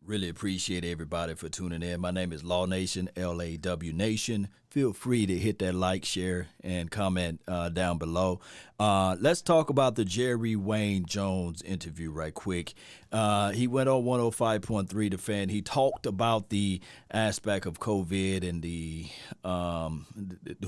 Really appreciate everybody for tuning in. My name is Law Nation, LAW Nation. Feel free to hit that like, share, and comment down below. Let's talk about the Jerry Wayne Jones interview right quick. He went on 105.3 The Fan. He talked about the aspect of COVID and the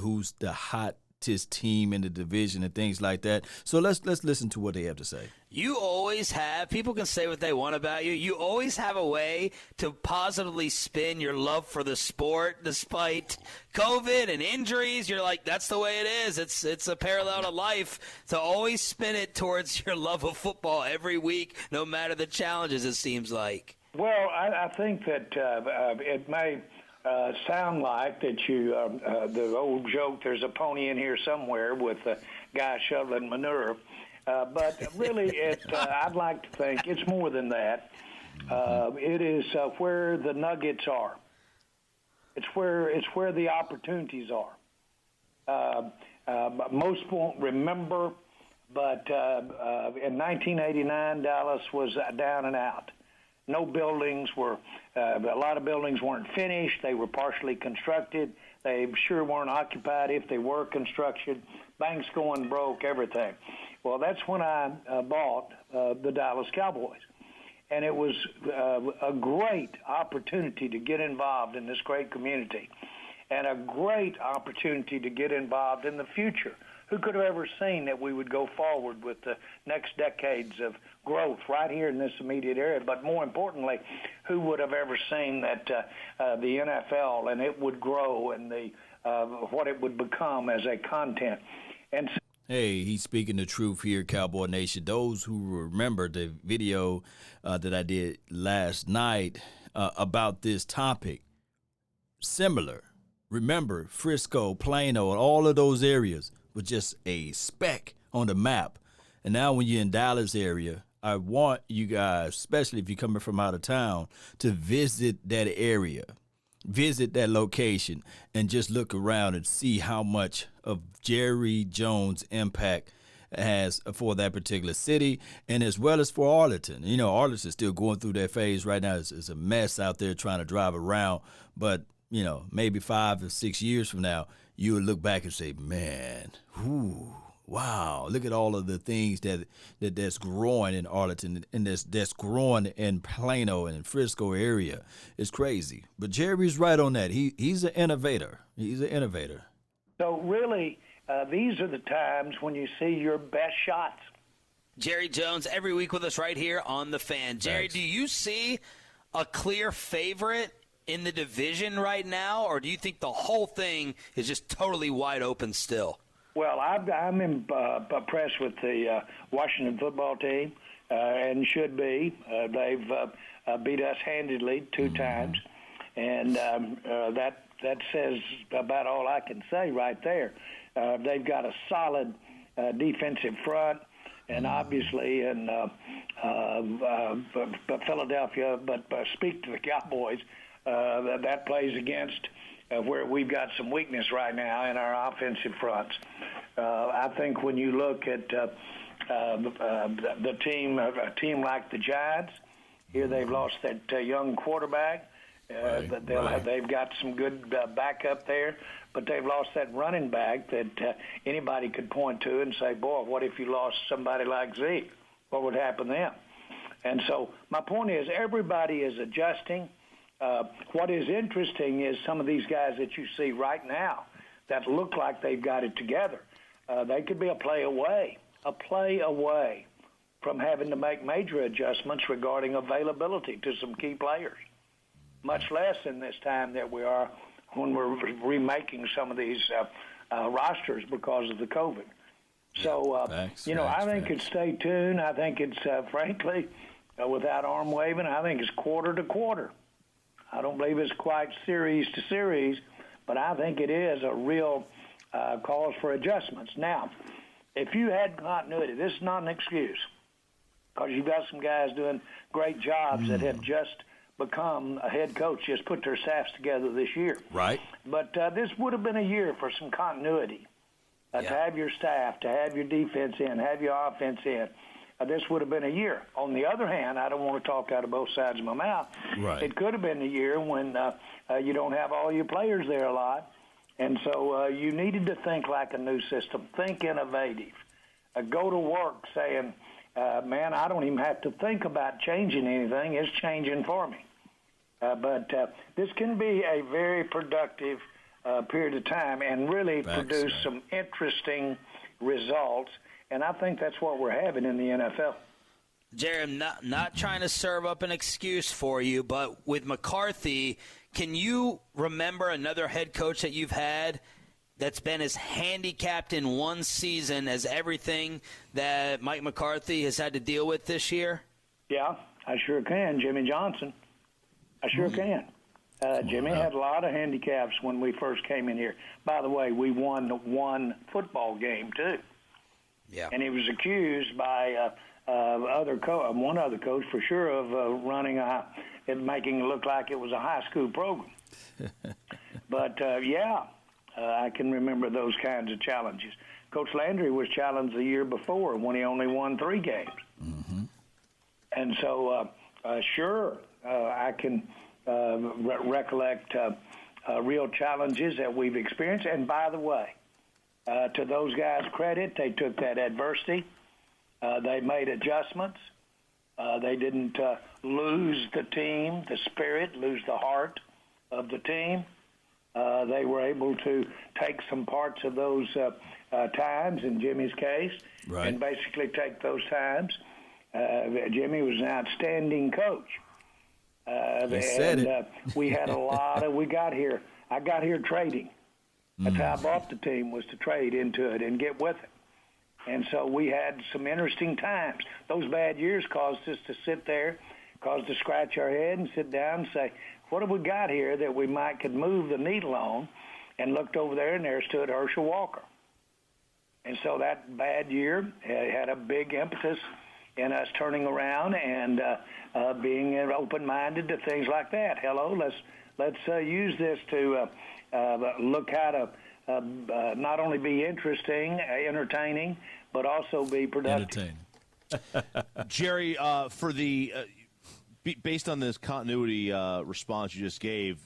who's the hottest team in the division and things like that. So let's listen to what they have to say. You always have, people can say what they want about you. You always have a way to positively spin your love for the sport despite COVID and injuries. You're like, that's the way it is. It's a parallel to life to always spin it towards your love of football every week, no matter the challenges, it seems like. Well, I think that it may sound like that the old joke, there's a pony in here somewhere with a guy shoveling manure. But really, I'd like to think it's more than that. It is where the nuggets are. It's where the opportunities are. Most won't remember, but in 1989, Dallas was down and out. No buildings were, a lot of buildings weren't finished. They were partially constructed. They sure weren't occupied if they were constructed. Banks going broke, everything. Well, that's when I bought the Dallas Cowboys. And it was a great opportunity to get involved in this great community and a great opportunity to get involved in the future. Who could have ever seen that we would go forward with the next decades of growth right here in this immediate area? But more importantly, who would have ever seen that the NFL and it would grow and what it would become as a content? And so, hey, he's speaking the truth here, Cowboy Nation. Those who remember the video that I did last night about this topic, similar. Remember, Frisco, Plano, and all of those areas were just a speck on the map. And now when you're in Dallas area, I want you guys, especially if you're coming from out of town, to visit that area, visit that location, and just look around and see how much of Jerry Jones' impact has for that particular city, and as well as for Arlington. You know, Arlington's still going through that phase right now. It's a mess out there trying to drive around, but you know, maybe 5 or 6 years from now, you would look back and say, man, wow, look at all of the things that's growing in Arlington and that's growing in Plano and Frisco area. It's crazy. But Jerry's right on that. He's an innovator. He's an innovator. So really, these are the times when you see your best shots. Jerry Jones every week with us right here on The Fan. Jerry, Thanks. Do you see a clear favorite in the division right now, or do you think the whole thing is just totally wide open still? Well, I'm impressed with the Washington football team, and should be. They've beat us handedly 2 times, and that says about all I can say right there. They've got a solid defensive front, and obviously in Philadelphia, but speak to the Cowboys, that plays against where we've got some weakness right now in our offensive fronts. I think when you look at the team, a team like the Giants, here they've lost that young quarterback. They've got some good backup there, but they've lost that running back that anybody could point to and say, boy, what if you lost somebody like Zeke? What would happen then? And so my point is everybody is adjusting. What is interesting is some of these guys that you see right now that look like they've got it together. They could be a play away from having to make major adjustments regarding availability to some key players, much less in this time that we are when we're remaking some of these rosters because of the COVID. So, I think it's stay tuned. I think it's, frankly, without arm waving, I think it's quarter to quarter. I don't believe it's quite series to series, but I think it is a real cause for adjustments. Now, if you had continuity, this is not an excuse because you've got some guys doing great jobs that have just become a head coach, just put their staffs together this year. Right. But this would have been a year for some continuity, to have your staff, to have your defense in, have your offense in, this would have been a year. On the other hand, I don't want to talk out of both sides of my mouth. Right. It could have been a year when you don't have all your players there a lot. And so you needed to think like a new system, think innovative, go to work saying, man, I don't even have to think about changing anything. It's changing for me. But this can be a very productive period of time and really produce some interesting results. And I think that's what we're having in the NFL. Jerry, I'm not trying to serve up an excuse for you, but with McCarthy, can you remember another head coach that you've had that's been as handicapped in one season as everything that Mike McCarthy has had to deal with this year? Yeah, I sure can. Jimmy Johnson. I sure can. Jimmy had a lot of handicaps when we first came in here. By the way, we won one football game, too. Yeah. And he was accused by one other coach for sure of running and making it look like it was a high school program. But, I can remember those kinds of challenges. Coach Landry was challenged the year before when he only won 3 games. Mm-hmm. And so, I can recollect real challenges that we've experienced. And by the way, to those guys' credit, they took that adversity. They made adjustments. They didn't lose the team, the spirit, lose the heart of the team. They were able to take some parts of those times, in Jimmy's case, and basically take those times. Jimmy was an outstanding coach. We had a lot of, I got here trading. That's how I bought the team, was to trade into it and get with it. And so we had some interesting times. Those bad years caused us to sit there, caused to scratch our head and sit down and say, what have we got here that we could move the needle on? And looked over there, and there stood Herschel Walker. And so that bad year had a big impetus in us turning around and being open-minded to things like that. Hello, let's use this to look how to not only be interesting, entertaining, but also be productive. Jerry, for the based on this continuity response you just gave,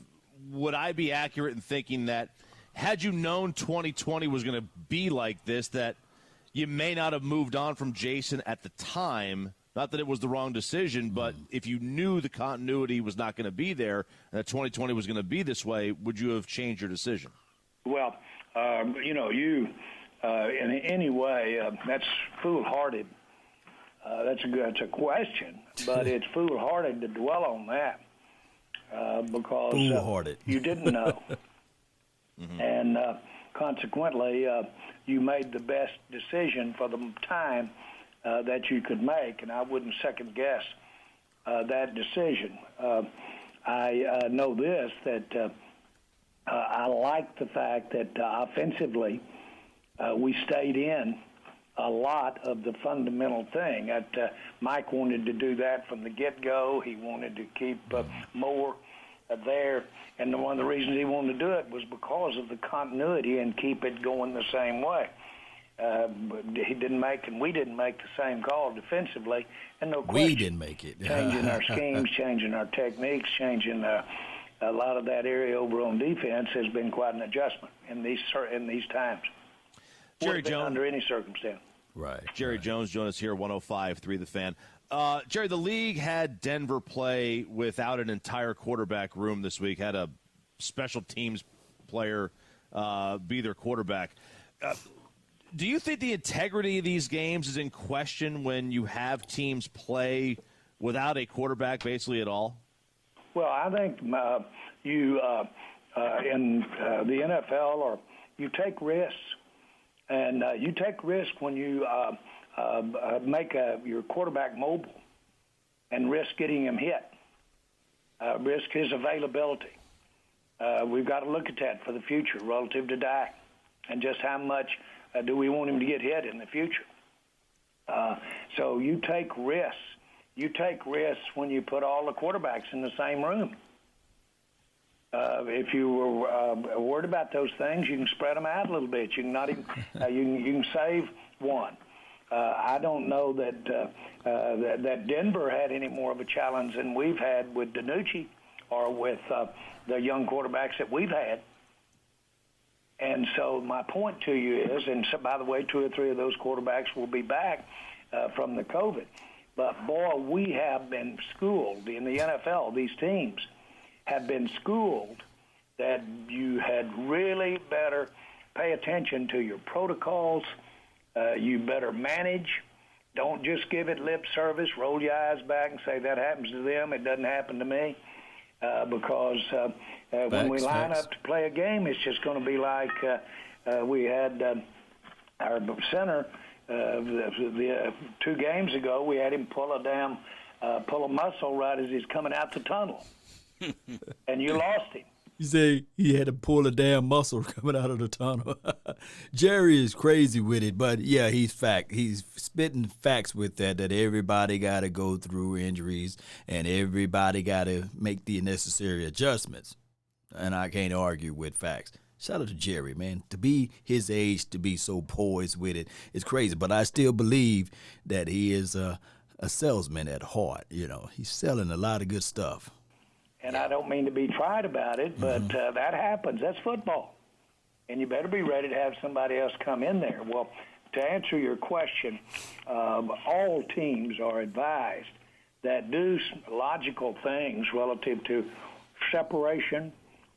would I be accurate in thinking that had you known 2020 was going to be like this, that you may not have moved on from Jason at the time? Not that it was the wrong decision, but if you knew the continuity was not going to be there and that 2020 was going to be this way, would you have changed your decision? Well, in any way, that's foolhardy. That's a question, but it's foolhardy to dwell on that because you didn't know. And consequently, you made the best decision for the time that you could make, and I wouldn't second-guess that decision. I know this, that I like the fact that offensively we stayed in a lot of the fundamental thing. Mike wanted to do that from the get-go. He wanted to keep more there, and one of the reasons he wanted to do it was because of the continuity and keep it going the same way. He didn't make, and we didn't make the same call defensively, and no question. We didn't make it. Changing our schemes, changing our techniques, changing a lot of that area over on defense has been quite an adjustment in these times. Jerry Jones, under any circumstance. Right. Jerry Jones joined us here, 105.3 The Fan. Jerry, the league had Denver play without an entire quarterback room this week, had a special teams player be their quarterback. Do you think the integrity of these games is in question when you have teams play without a quarterback basically at all? Well, I think you in the NFL, or you take risks. And you take risk when you make your quarterback mobile and risk getting him hit, risk his availability. We've got to look at that for the future relative to Dak and just how much do we want him to get hit in the future. So you take risks. You take risks when you put all the quarterbacks in the same room. If you were worried about those things, you can spread them out a little bit. You can not even you can save one. I don't know that Denver had any more of a challenge than we've had with DiNucci or with the young quarterbacks that we've had. And so my point to you is, and so, by the way, 2 or 3 of those quarterbacks will be back from the COVID. But, boy, we have been schooled in the NFL. These teams have been schooled that you had really better pay attention to your protocols. You better manage. Don't just give it lip service, roll your eyes back and say that happens to them, it doesn't happen to me. Because when we line up to play a game, it's just going to be like we had our center the 2 games ago. We had him pull a muscle right as he's coming out the tunnel, and you lost him. You say he had to pull a damn muscle coming out of the tunnel. Jerry is crazy with it, but yeah, he's spitting facts with that everybody got to go through injuries and everybody got to make the necessary adjustments. And I can't argue with facts. Shout out to Jerry, man. To be his age, to be so poised with it, it's crazy. But I still believe that he is a salesman at heart. You know, he's selling a lot of good stuff. And I don't mean to be trite about it, but that happens. That's football. And you better be ready to have somebody else come in there. Well, to answer your question, all teams are advised that do logical things relative to separation,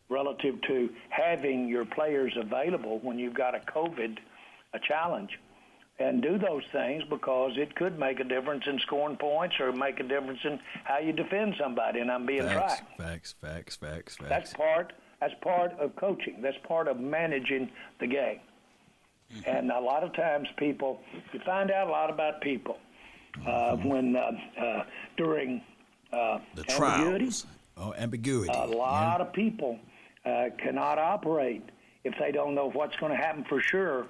relative to having your players available when you've got a challenge. And do those things because it could make a difference in scoring points or make a difference in how you defend somebody. And I'm being trite. Facts. That's part of coaching. That's part of managing the game. Mm-hmm. And a lot of times you find out a lot about people when during the trials. Ambiguity. A lot of people cannot operate if they don't know what's going to happen for sure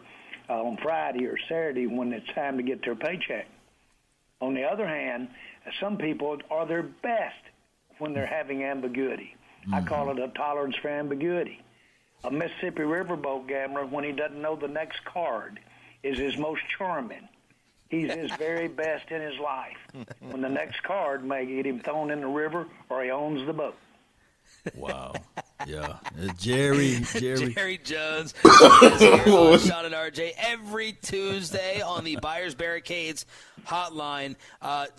on Friday or Saturday when it's time to get their paycheck. On the other hand, some people are their best when they're having ambiguity. Mm-hmm. I call it a tolerance for ambiguity. A Mississippi riverboat gambler, when he doesn't know the next card, is his most charming. He's his very best in his life. When the next card may get him thrown in the river or he owns the boat. Wow. Yeah. Jerry Jones is here on Sean and RJ every Tuesday on the Buyers Barricades hotline.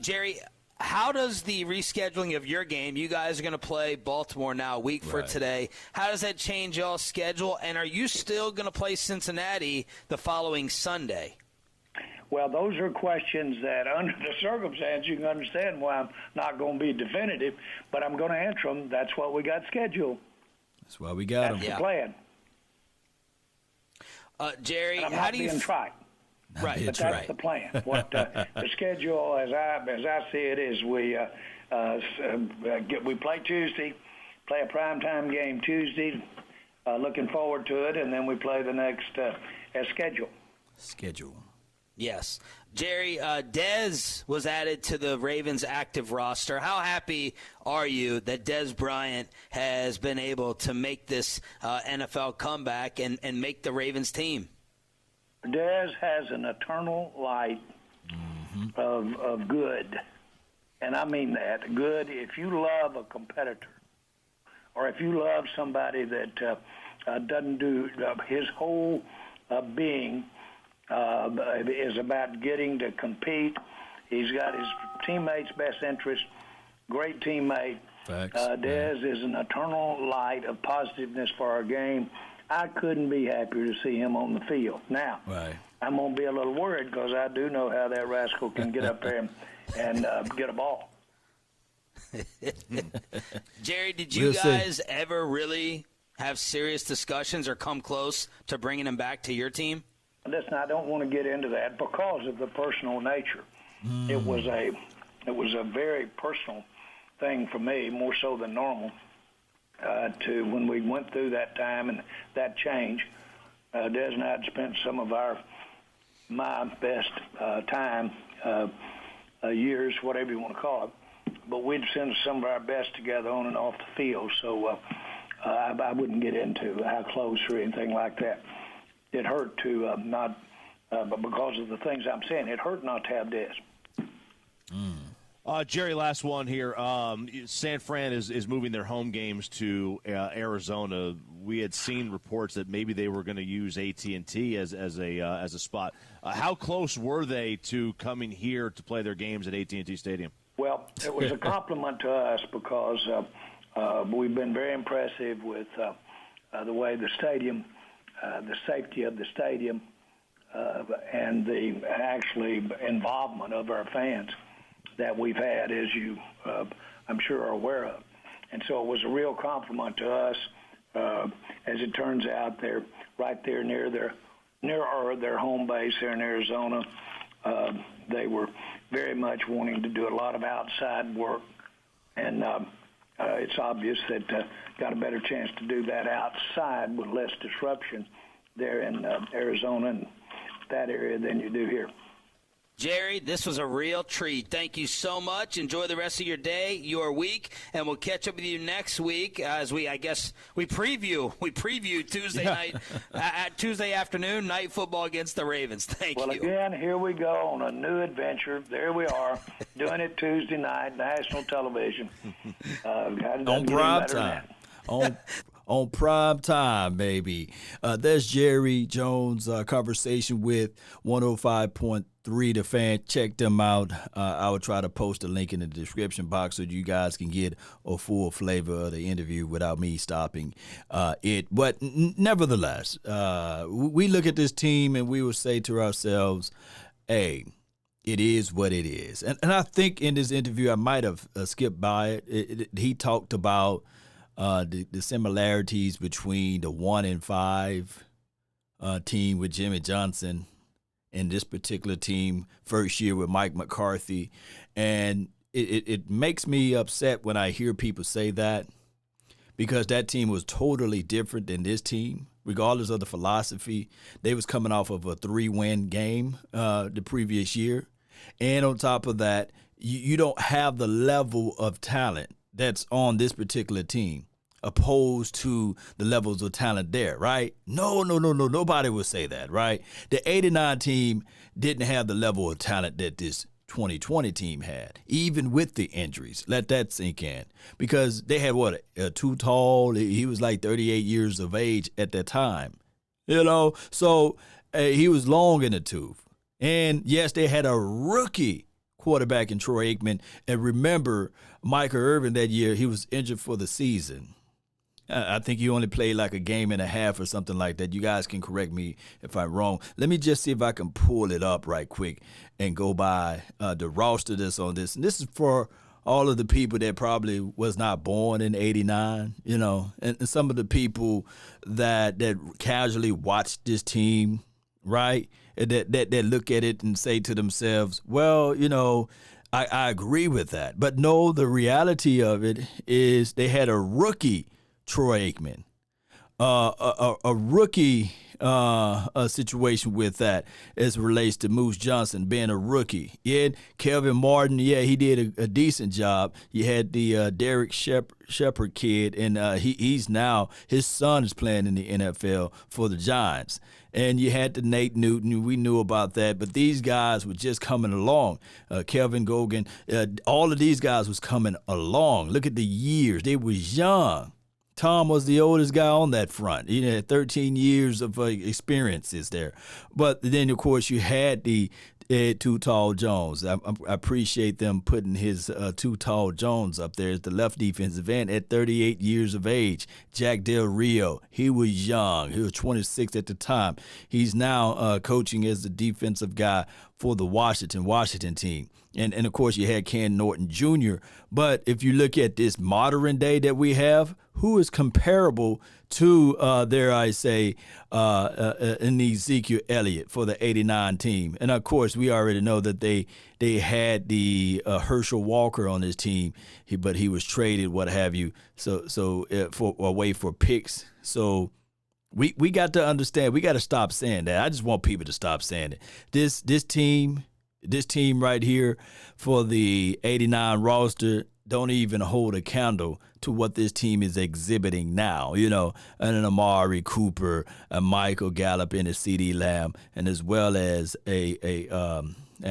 Jerry, how does the rescheduling of your game, you guys are going to play Baltimore now a week for today, how does that change y'all's schedule? And are you still going to play Cincinnati the following Sunday? Well, those are questions that, under the circumstance, you can understand why I'm not going to be definitive, but I'm going to answer them. That's what we got scheduled. That's why we got them. That's the plan. Jerry, and I'm how not do you being trite. Right, but that's the plan. What the schedule, as I see it, is we play Tuesday, play a primetime game Tuesday, looking forward to it, and then we play the next schedule. Yes. Jerry, Dez was added to the Ravens active roster. How happy are you that Dez Bryant has been able to make this NFL comeback and make the Ravens team? Dez has an eternal light of good, and I mean that. Good, if you love a competitor or if you love somebody that doesn't do his whole being is about getting to compete. He's got his teammates' best interest, great teammate. Dez is an eternal light of positiveness for our game. I couldn't be happier to see him on the field. Now, I'm going to be a little worried because I do know how that rascal can get up there and get a ball. Jerry, did you guys ever really have serious discussions or come close to bringing him back to your team? Listen, I don't want to get into that because of the personal nature. It was a very personal thing for me, more so than normal, to when we went through that time and that change. Des and I had spent some of my best time, years, whatever you want to call it, but we'd send some of our best together on and off the field. So I wouldn't get into how close or anything like that. It hurt to not but because of the things I'm saying, it hurt not to have this. Jerry, last one here. San Fran is moving their home games to Arizona. We had seen reports that maybe they were going to use AT&T as a spot. How close were they to coming here to play their games at AT&T Stadium? Well, it was a compliment to us because we've been very impressive with the way the stadium, the safety of the stadium, and the actually involvement of our fans that we've had, as you, I'm sure, are aware of. And so it was a real compliment to us. As it turns out, they're right there near their home base there in Arizona. They were very much wanting to do a lot of outside work, and it's obvious that got a better chance to do that outside with less disruption there in Arizona and that area than you do here. Jerry, this was a real treat. Thank you so much. Enjoy the rest of your day, your week, and we'll catch up with you next week as we preview Tuesday night, Tuesday afternoon, night football against the Ravens. Thank you. Well, again, here we go on a new adventure. There we are, doing it Tuesday night, national television. On prime time. On prime time, baby. There's Jerry Jones' conversation with 105.3 The Fan. Check them out. I will try to post a link in the description box so you guys can get a full flavor of the interview without me stopping it. But nevertheless, we look at this team and we will say to ourselves, hey, it is what it is. And I think in this interview, I might have skipped by it. He talked about the similarities between the 1-5 team with Jimmy Johnson and this particular team first year with Mike McCarthy. And it makes me upset when I hear people say that, because that team was totally different than this team, regardless of the philosophy. They was coming off of a 3-win game the previous year. And on top of that, you don't have the level of talent that's on this particular team opposed to the levels of talent there, right? No. Nobody would say that, right? The 89 team didn't have the level of talent that this 2020 team had, even with the injuries. Let that sink in. Because they had, too tall? He was like 38 years of age at that time. So he was long in the tooth. And, yes, they had a rookie quarterback in Troy Aikman. And remember, Michael Irvin that year, he was injured for the season. I think he only played like a game and a half or something like that. You guys can correct me if I'm wrong. Let me just see if I can pull it up right quick and go by the roster that's on this. And this is for all of the people that probably was not born in '89, and some of the people that casually watch this team, right, that look at it and say to themselves, well, I agree with that. But no, the reality of it is they had a rookie, Troy Aikman, a rookie situation with that as it relates to Moose Johnson being a rookie. Yeah, Kelvin Martin, he did a decent job. You had the Derek Shepard kid, and he's now, his son is playing in the NFL for the Giants. And you had the Nate Newton. We knew about that. But these guys were just coming along. Kelvin Gogan, all of these guys was coming along. Look at the years. They was young. Tom was the oldest guy on that front. He had 13 years of experiences there. But then, of course, you had the Too Tall Jones. I appreciate them putting his Too Tall Jones up there as the left defensive end at 38 years of age. Jack Del Rio, he was young. He was 26 at the time. He's now coaching as the defensive guy for the Washington team. And of course, you had Ken Norton Jr. But if you look at this modern day that we have, who is comparable to, in Ezekiel Elliott for the 89 team? And, of course, we already know that they had the Herschel Walker on his team, but he was traded, what have you, for away for picks. So we got to understand. We got to stop saying that. I just want people to stop saying it. This team This team right here for the 89 roster don't even hold a candle to what this team is exhibiting now. And an Amari Cooper, a Michael Gallup, and a CD Lamb, and as well as a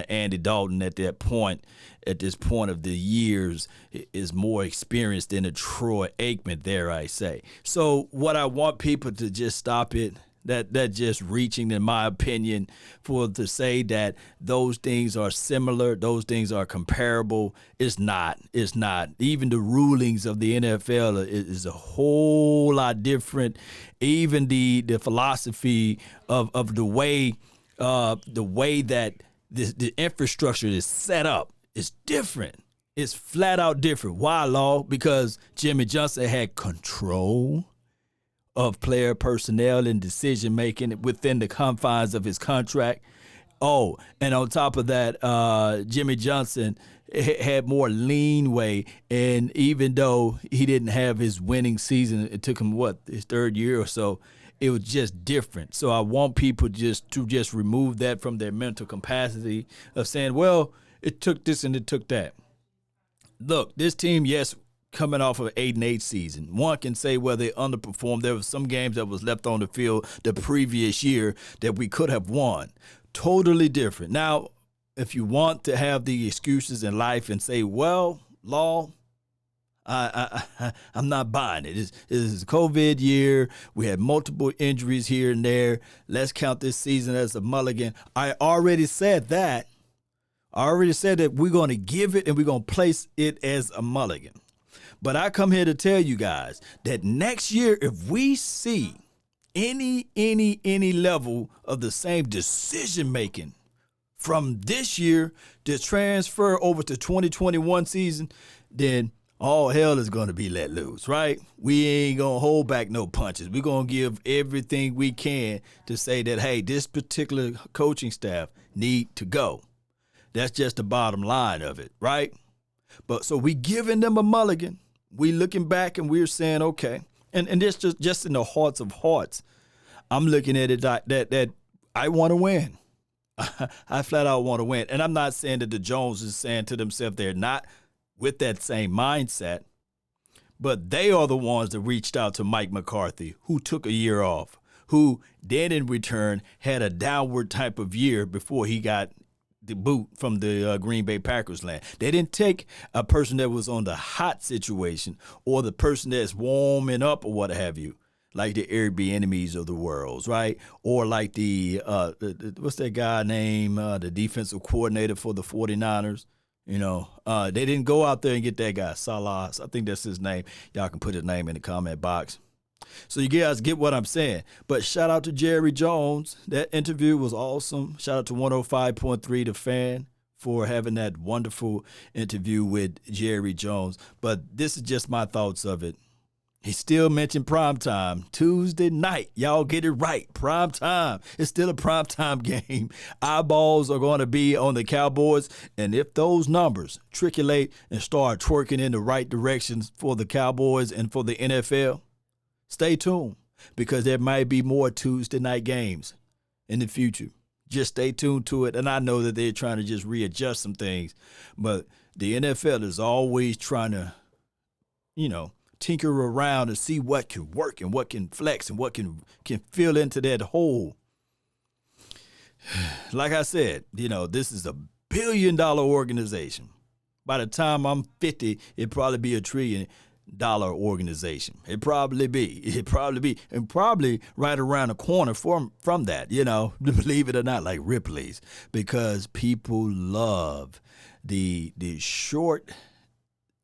Andy Dalton at this point of the years is more experienced than a Troy Aikman, dare I say. So what I want people to just stop it. That just reaching, in my opinion, to say that those things are similar, those things are comparable. It's not. It's not. Even the rulings of the NFL is a whole lot different. Even the philosophy of the way that the infrastructure is set up is different. It's flat out different. Why, Law? Because Jimmy Johnson had control of player personnel and decision-making within the confines of his contract. Oh, and on top of that, Jimmy Johnson had more leeway, and even though he didn't have his winning season, it took him, his third year or so, it was just different. So I want people to remove that from their mental capacity of saying, well, it took this and it took that. Look, this team, yes, coming off of 8-8 season. One can say, well, they underperformed. There were some games that was left on the field the previous year that we could have won. Totally different. Now, if you want to have the excuses in life and say, well, Law, I'm not buying it. This is a COVID year. We had multiple injuries here and there. Let's count this season as a mulligan. I already said that. We're going to give it and we're going to place it as a mulligan. But I come here to tell you guys that next year, if we see any level of the same decision-making from this year to transfer over to 2021 season, then all hell is going to be let loose, right? We ain't going to hold back no punches. We're going to give everything we can to say that, hey, this particular coaching staff need to go. That's just the bottom line of it, right? But so we giving them a mulligan. We looking back and we're saying, okay, and this just in the hearts of hearts, I'm looking at it that I want to win. I flat out want to win. And I'm not saying that the Jones is saying to themselves they're not with that same mindset, but they are the ones that reached out to Mike McCarthy, who took a year off, who then in return had a downward type of year before he got the boot from the Green Bay Packers land. They didn't take a person that was on the hot situation or the person that's warming up or what have you, like the Airbnbs of the world, right? Or like the what's that guy name, the defensive coordinator for the 49ers? They didn't go out there and get that guy, Salah. I think that's his name. Y'all can put his name in the comment box. So you guys get what I'm saying. But shout out to Jerry Jones. That interview was awesome. Shout out to 105.3 The Fan for having that wonderful interview with Jerry Jones. But this is just my thoughts of it. He still mentioned primetime, Tuesday night. Y'all get it right. Primetime. It's still a primetime game. Eyeballs are going to be on the Cowboys. And if those numbers triculate and start twerking in the right directions for the Cowboys and for the NFL, stay tuned, because there might be more Tuesday night games in the future. Just stay tuned to it. And I know that they're trying to just readjust some things, but the NFL is always trying to, tinker around and see what can work and what can flex and what can fill into that hole. Like I said, this is a $1 billion organization. By the time I'm 50, it'd probably be $1 trillion organization. It'd probably be, and probably right around the corner from that, believe it or not, like Ripley's, because people love the short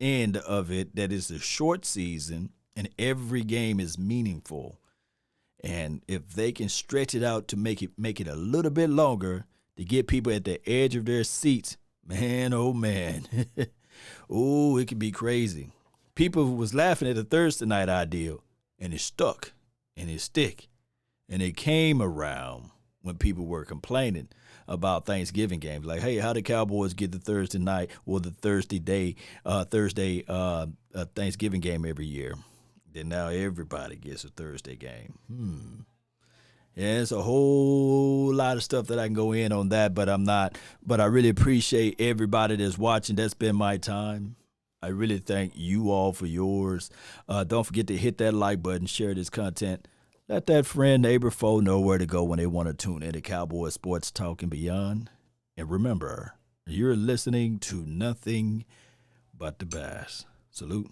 end of it. That is a short season and every game is meaningful. And if they can stretch it out to make it a little bit longer to get people at the edge of their seats, man, oh man, oh, it could be crazy. People was laughing at the Thursday night ideal, and it stuck, and it stick, and it came around when people were complaining about Thanksgiving games. Like, hey, how the Cowboys get the Thursday night or the Thursday Thanksgiving game every year? Then now everybody gets a Thursday game. Yeah, it's a whole lot of stuff that I can go in on that, but I'm not. But I really appreciate everybody that's watching. That's been my time. I really thank you all for yours. Don't forget to hit that like button, share this content. Let that friend, neighbor, foe know where to go when they want to tune into Cowboy Sports Talk and Beyond. And remember, you're listening to nothing but the best. Salute.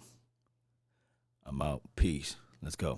I'm out. Peace. Let's go.